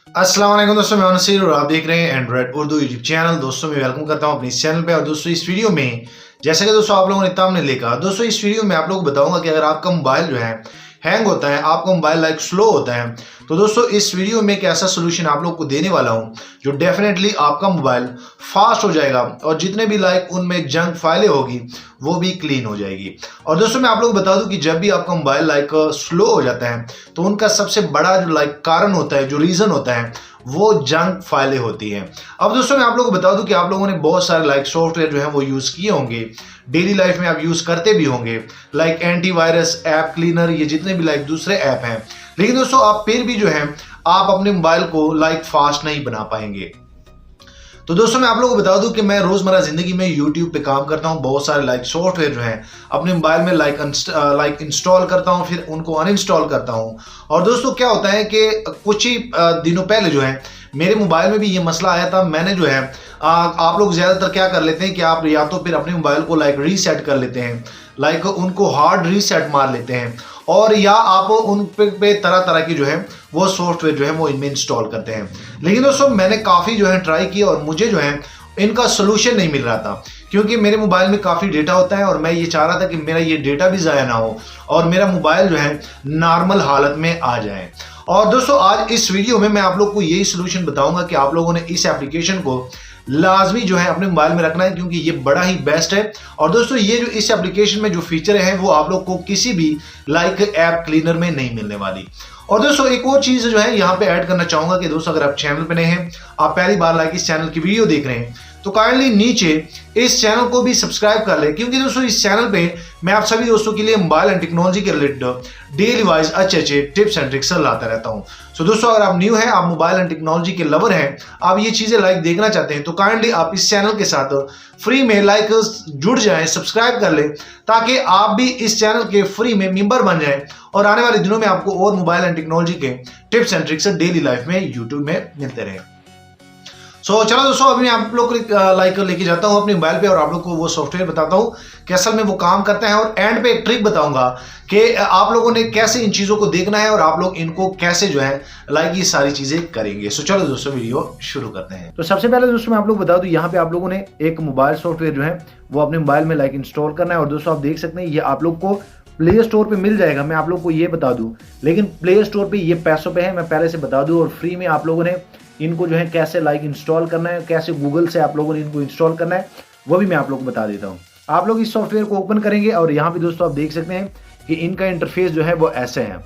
अस्सलाम वालेकुम दोस्तों, मैं नसीर और आप देख रहे हैं एंड्रॉइड उर्दू यूट्यूब चैनल। दोस्तों मैं वेलकम करता हूं अपने इस चैनल पे। और दोस्तों इस वीडियो में जैसे कि दोस्तों आप लोगों ने thumbnail देखा, दोस्तों इस वीडियो में आप लोगों को बताऊंगा कि अगर आपका मोबाइल जो है हैंग होता है, आपका मोबाइल लाइक स्लो होता है, तो दोस्तों इस वीडियो में एक ऐसा सोल्यूशन आप लोग को देने वाला हूं जो डेफिनेटली आपका मोबाइल फास्ट हो जाएगा और जितने भी लाइक उनमें जंक फाइलें होगी वो भी क्लीन हो जाएगी। और दोस्तों मैं आप लोग को बता दूं कि जब भी आपका मोबाइल लाइक स्लो हो जाता है तो उनका सबसे बड़ा जो लाइक कारण होता है, जो रीजन होता है, वो जंक फाइलें होती हैं। अब दोस्तों मैं आप लोगों को बता दूं कि आप लोगों ने बहुत सारे लाइक सॉफ्टवेयर जो है वो यूज किए होंगे, डेली लाइफ में आप यूज करते भी होंगे, लाइक एंटीवायरस, ऐप क्लीनर, ये जितने भी लाइक दूसरे ऐप हैं। लेकिन दोस्तों आप फिर भी जो है आप अपने मोबाइल को लाइक फास्ट नहीं बना पाएंगे। तो दोस्तों मैं आप लोगों को बता दूं कि मैं रोजमर्रा जिंदगी में यूट्यूब पे काम करता हूं, बहुत सारे लाइक सॉफ्टवेयर जो हैं अपने मोबाइल में लाइक इंस्टॉल करता हूं, फिर उनको अनइंस्टॉल करता हूं। और दोस्तों क्या होता है कि कुछ ही दिनों पहले जो है मेरे मोबाइल में भी ये मसला आया था। मैंने जो है आप लोग ज्यादातर क्या कर लेते हैं कि आप या तो फिर अपने मोबाइल को लाइक रीसेट कर लेते हैं, लाइक उनको हार्ड रीसेट मार लेते हैं, और या आप उन पे तरह तरह की जो है वो सॉफ्टवेयर जो है वो इनमें इंस्टॉल करते हैं। लेकिन दोस्तों मैंने काफ़ी जो है ट्राई किया और मुझे जो है इनका सोल्यूशन नहीं मिल रहा था, क्योंकि मेरे मोबाइल में काफ़ी डेटा होता है और मैं ये चाह रहा था कि मेरा ये डेटा भी ज़ाया ना हो और मेरा मोबाइल जो है नॉर्मल हालत में आ जाए। और दोस्तों आज इस वीडियो में मैं आप लोग को यही सोल्यूशन बताऊंगा कि आप लोगों ने इस एप्लीकेशन को लाजमी जो है अपने मोबाइल में रखना है, क्योंकि ये बड़ा ही बेस्ट है। और दोस्तों ये जो इस एप्लीकेशन में जो फीचर है वो आप लोग को किसी भी लाइक ऐप क्लीनर में नहीं मिलने वाली। और दोस्तों एक और चीज जो है यहाँ पे ऐड करना चाहूंगा कि दोस्तों अगर आप चैनल पे नए हैं, आप पहली बार लाइक इस चैनल की वीडियो देख रहे हैं, तो काइंडली नीचे इस चैनल को भी सब्सक्राइब कर ले, क्योंकि दोस्तों इस चैनल पे मैं आप सभी दोस्तों के लिए मोबाइल एंड टेक्नोलॉजी के रिलेटेड डेली वाइज अच्छे टिप्स एंड ट्रिक्स लाता रहता हूं। सो दोस्तों अगर आप न्यू हैं, आप मोबाइल एंड टेक्नोलॉजी के लवर हैं, आप ये चीजें लाइक देखना चाहते हैं, तो काइंडली आप इस चैनल के साथ फ्री में लाइक जुड़ जाएं, सब्सक्राइब कर लें, ताकि आप भी इस चैनल के फ्री में मेंबर बन जाएं और आने वाले दिनों में आपको और मोबाइल एंड टेक्नोलॉजी के tips and tricks daily life में यूट्यूब में मिलते रहे। सो चलो दोस्तों अभी मैं आप लोग को लाइक लेके जाता हूँ अपने मोबाइल पे और आप लोग को वो सॉफ्टवेयर बताता हूँ कि असल में वो काम करता है, और एंड पे एक ट्रिक बताऊंगा कि आप लोगों ने कैसे इन चीज़ों को देखना है और आप लोग इनको कैसे जो है लाइक ये सारी चीज़ें करेंगे। सो चलो दोस्तों वीडियो शुरू करते हैं। तो सबसे पहले दोस्तों मैं आप लोग बता दूं, यहाँ पे आप लोगों ने एक मोबाइल सॉफ्टवेयर जो है वो अपने मोबाइल में लाइक इंस्टॉल करना है। और दोस्तों आप देख सकते हैं ये आप लोग को प्ले स्टोर पे मिल जाएगा, मैं आप लोग को ये बता दूं, लेकिन प्ले स्टोर पे ये पैसों पे है, मैं पहले से बता दूं। और फ्री में आप लोगों ने इनको जो है कैसे लाइक इंस्टॉल करना है, कैसे गूगल से आप लोगों ने इनको इंस्टॉल करना है, वो भी मैं आप लोग को बता देता हूँ। आप लोग इस सॉफ्टवेयर को ओपन करेंगे और यहाँ पे दोस्तों आप देख सकते हैं कि इनका इंटरफेस जो है वो ऐसे है।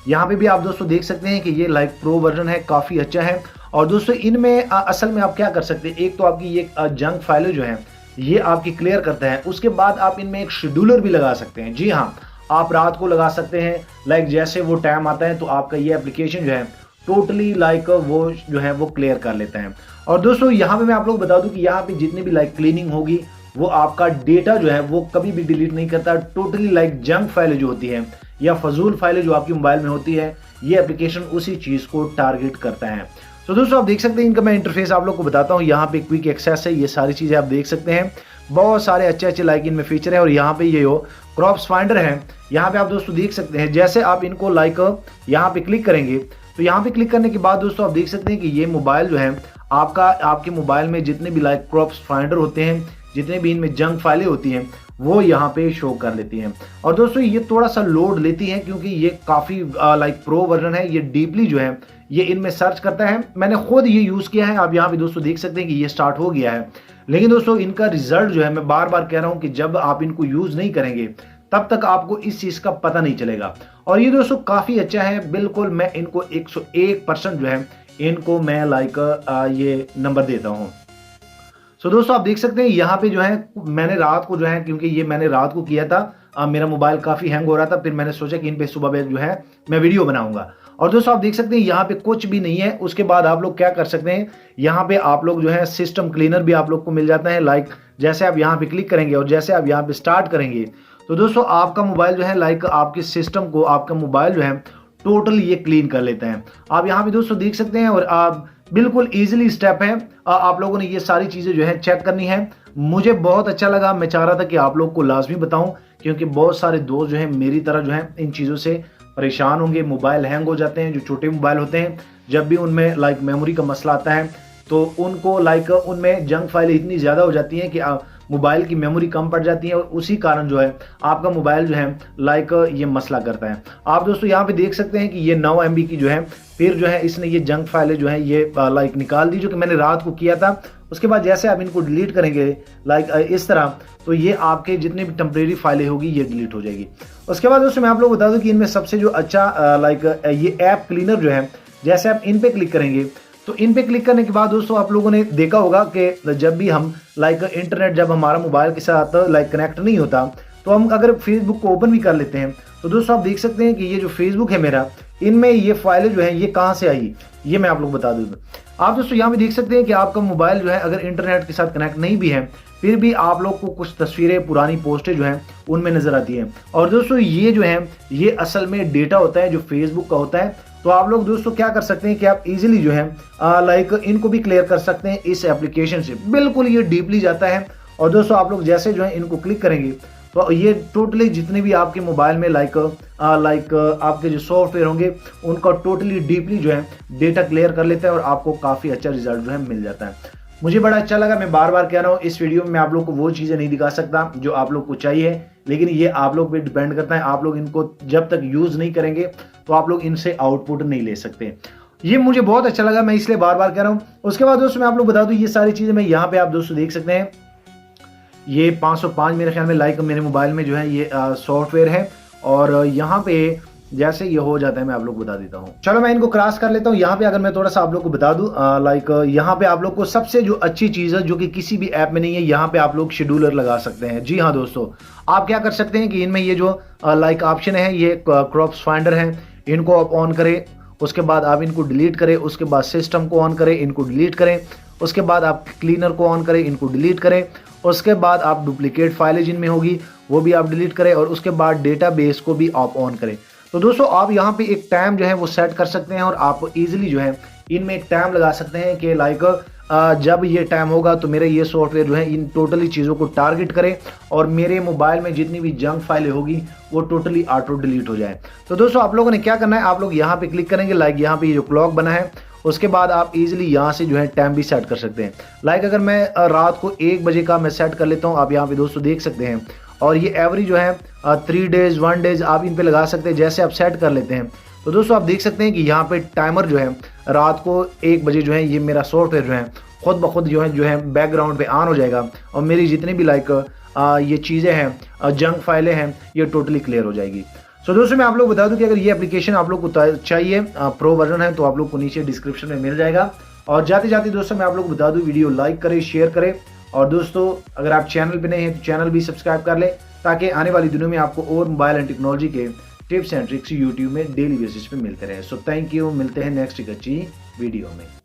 यहाँ पे भी आप दोस्तों देख सकते हैं कि ये लाइक प्रो वर्जन है, काफ़ी अच्छा है। और दोस्तों इनमें असल में आप क्या कर सकते हैं, एक तो आपकी ये जंक फाइलें जो है ये आपकी क्लियर करता है, उसके बाद आप इनमें एक शेड्यूलर भी लगा सकते हैं। जी हाँ, आप रात को लगा सकते हैं, लाइक जैसे वो टाइम आता है तो आपका ये एप्लीकेशन जो है टोटली लाइक वो जो है वो क्लियर कर लेता है। और दोस्तों यहाँ पे मैं आप लोग बता दूं कि यहाँ पे जितनी भी लाइक क्लीनिंग होगी वो आपका डेटा जो है वो कभी भी डिलीट नहीं करता। टोटली लाइक जंक फाइलें जो होती है या फजूल फाइलें जो आपकी मोबाइल में होती है, ये एप्लीकेशन उसी चीज़ को टारगेट करता है। तो दोस्तों आप देख सकते हैं इनका मैं इंटरफेस आप लोग को बताता हूँ। यहाँ पे क्विक एक्सेस है, ये सारी चीज़ें आप देख सकते हैं, बहुत सारे अच्छे लाइक इनमें फीचर है। और यहाँ पे ये हो क्रॉप्स फाइंडर है, यहाँ पे आप दोस्तों देख सकते हैं, जैसे आप इनको लाइक यहाँ पे क्लिक करेंगे तो यहाँ पे क्लिक करने के बाद दोस्तों आप देख सकते हैं कि ये मोबाइल जो है आपके मोबाइल में जितने भी लाइक क्रॉप्स फाइंडर होते हैं, जितने भी इनमें जंक फाइलें होती हैं, वो यहाँ पे शो कर लेती हैं। और दोस्तों ये थोड़ा सा लोड लेती हैं, क्योंकि ये काफ़ी लाइक प्रो वर्जन है, ये डीपली जो है ये इनमें सर्च करता है। मैंने खुद ये यूज़ किया है, आप यहाँ पे दोस्तों देख सकते हैं कि ये स्टार्ट हो गया है। लेकिन दोस्तों इनका रिजल्ट जो है, मैं बार बार कह रहा हूँ कि जब आप इनको यूज़ नहीं करेंगे तब तक आपको इस चीज़ का पता नहीं चलेगा। और ये दोस्तों काफ़ी अच्छा है, बिल्कुल मैं इनको 101% जो है इनको मैं लाइक ये नंबर देता हूँ। सो दोस्तों आप देख सकते हैं यहाँ पे जो है मैंने रात को जो है, क्योंकि ये मैंने रात को किया था, मेरा मोबाइल काफ़ी हैंग हो रहा था, फिर मैंने सोचा कि इन पे सुबह जो है मैं वीडियो बनाऊंगा। और दोस्तों आप देख सकते हैं यहाँ पे कुछ भी नहीं है। उसके बाद आप लोग क्या कर सकते हैं, यहाँ पे आप लोग जो है सिस्टम क्लीनर भी आप लोग को मिल जाता है। लाइक जैसे आप यहाँ पे क्लिक करेंगे और जैसे आप यहाँ पे स्टार्ट करेंगे तो दोस्तों आपका मोबाइल जो है लाइक आपके सिस्टम को, आपका मोबाइल जो है टोटल ये क्लीन कर लेता है। आप यहाँ पे दोस्तों देख सकते हैं, और आप बिल्कुल इजीली स्टेप है, आप लोगों ने ये सारी चीज़ें जो है चेक करनी है। मुझे बहुत अच्छा लगा, मैं चाह रहा था कि आप लोग को लाजमी बताऊं, क्योंकि बहुत सारे दोस्त जो हैं मेरी तरह जो है इन चीज़ों से परेशान होंगे। मोबाइल हैंग हो जाते हैं, जो छोटे मोबाइल होते हैं जब भी उनमें लाइक मेमोरी का मसला आता है तो उनको लाइक उनमें जंक फाइल इतनी ज़्यादा हो जाती हैं कि मोबाइल की मेमोरी कम पड़ जाती है और उसी कारण जो है आपका मोबाइल जो है लाइक ये मसला करता है। आप दोस्तों यहाँ पे देख सकते हैं कि ये 9 MB की जो है फिर जो है इसने ये जंक फाइलें जो है ये लाइक निकाल दी, जो कि मैंने रात को किया था। उसके बाद जैसे आप इनको डिलीट करेंगे लाइक इस तरह, तो ये आपके जितने भी टेम्परेरी फाइलें होगी ये डिलीट हो जाएगी। उसके बाद दोस्तों मैं आप लोग बता दूं कि इनमें सबसे जो अच्छा लाइक ये ऐप क्लीनर जो है, जैसे आप इन पे क्लिक करेंगे तो इन पे क्लिक करने के बाद दोस्तों आप लोगों ने देखा होगा कि जब भी हम लाइक इंटरनेट जब हमारा मोबाइल के साथ लाइक कनेक्ट नहीं होता तो हम अगर फेसबुक को ओपन भी कर लेते हैं तो दोस्तों आप देख सकते हैं कि ये जो फेसबुक है मेरा, इनमें ये फाइलें जो है ये कहाँ से आई, ये मैं आप लोग बता दूँ। आप दोस्तों यहाँ पे देख सकते हैं कि आपका मोबाइल जो है अगर इंटरनेट के साथ कनेक्ट नहीं भी है फिर भी आप लोग को कुछ तस्वीरें पुरानी पोस्टें जो हैं उनमें नजर आती हैं। और दोस्तों ये जो है ये असल में डेटा होता है जो फेसबुक का होता है। तो आप लोग दोस्तों क्या कर सकते हैं कि आप इजीली जो है लाइक इनको भी क्लियर कर सकते हैं इस एप्लीकेशन से। बिल्कुल ये डीपली जाता है और दोस्तों आप लोग जैसे जो है इनको क्लिक करेंगे तो ये टोटली जितने भी आपके मोबाइल में लाइक आपके जो सॉफ्टवेयर होंगे उनका टोटली डीपली जो है डेटा क्लियर कर लेता है और आपको काफ़ी अच्छा रिजल्ट जो है मिल जाता है। मुझे बड़ा अच्छा लगा। मैं बार बार कह रहा हूँ इस वीडियो में मैं आप लोग को वो चीज़ें नहीं दिखा सकता जो आप लोग को चाहिए, लेकिन ये आप लोग पे डिपेंड करता है। आप लोग इनको जब तक यूज़ नहीं करेंगे तो आप लोग इनसे आउटपुट नहीं ले सकते। ये मुझे बहुत अच्छा लगा, मैं इसलिए बार बार कह रहा हूँ। उसके बाद दोस्तों मैं आप लोग बता दूँ ये सारी चीज़ें मैं यहाँ पे आप दोस्तों देख सकते हैं। ये 505 मेरे ख्याल में लाइक मेरे मोबाइल में जो है ये सॉफ्टवेयर है और यहाँ पे जैसे ये हो जाता है मैं आप लोग को बता देता हूँ। चलो मैं इनको क्रॉस कर लेता हूँ। यहाँ पे अगर मैं थोड़ा सा आप लोग को बता दूँ लाइक यहाँ पे आप लोग को सबसे जो अच्छी चीज़ है जो कि किसी भी ऐप में नहीं है, यहाँ पे आप लोग शेड्यूलर लगा सकते हैं। जी हाँ दोस्तों, आप क्या कर सकते हैं कि इनमें ये जो लाइक ऑप्शन है ये क्रॉप्स फाइंडर है, इनको आप ऑन करें। उसके बाद आप इनको डिलीट करें। उसके बाद सिस्टम को ऑन करें, इनको डिलीट करें। उसके बाद आप क्लीनर को ऑन करें, इनको डिलीट करें। उसके बाद आप डुप्लीकेट फाइलें जिनमें होगी वो भी आप डिलीट करें और उसके बाद डेटाबेस को भी आप ऑन करें। तो दोस्तों आप यहाँ पे एक टाइम जो है वो सेट कर सकते हैं और आप इजीली जो है इनमें एक टाइम लगा सकते हैं कि लाइक जब ये टाइम होगा तो मेरे ये सॉफ्टवेयर जो है इन टोटली चीज़ों को टारगेट करे और मेरे मोबाइल में जितनी भी जंक फाइलें होगी वो टोटली ऑटो डिलीट हो जाए। तो दोस्तों आप लोगों ने क्या करना है, आप लोग यहाँ पे क्लिक करेंगे। लाइक यहाँ पे ये जो क्लॉक बना है उसके बाद आप इजीली यहाँ से जो है टाइम भी सेट कर सकते हैं। लाइक अगर मैं रात को 1 बजे का मैं सेट कर लेता हूँ, आप यहाँ पे दोस्तों देख सकते हैं। और ये एवरेज जो है 3 डेज 1 डेज आप इन पे लगा सकते हैं। जैसे आप सेट कर लेते हैं तो दोस्तों आप देख सकते हैं कि यहाँ पे टाइमर जो है रात को 1 बजे जो है ये मेरा सॉफ्टवेयर जो है खुद ब खुद जो है बैकग्राउंड पे ऑन हो जाएगा और मेरी जितनी भी लाइक ये चीज़ें हैं जंक फाइलें हैं ये टोटली क्लियर हो जाएगी। सो दोस्तों मैं आप लोग बता दूं कि अगर ये एप्लीकेशन आप लोग को चाहिए प्रो वर्जन है तो आप लोग को नीचे डिस्क्रिप्शन में मिल जाएगा। और जाते जाते दोस्तों मैं आप लोग को बता दूं वीडियो लाइक करें, शेयर करें और दोस्तों अगर आप चैनल पे नए हैं तो चैनल भी सब्सक्राइब कर लें ताकि आने वाली दिनों में आपको और मोबाइल एंड टेक्नोलॉजी के टिप्स एंड ट्रिक्स यूट्यूब में डेली बेसिस पे मिलते रहे। सो थैंक यू, मिलते हैं नेक्स्ट एक अच्छी वीडियो में।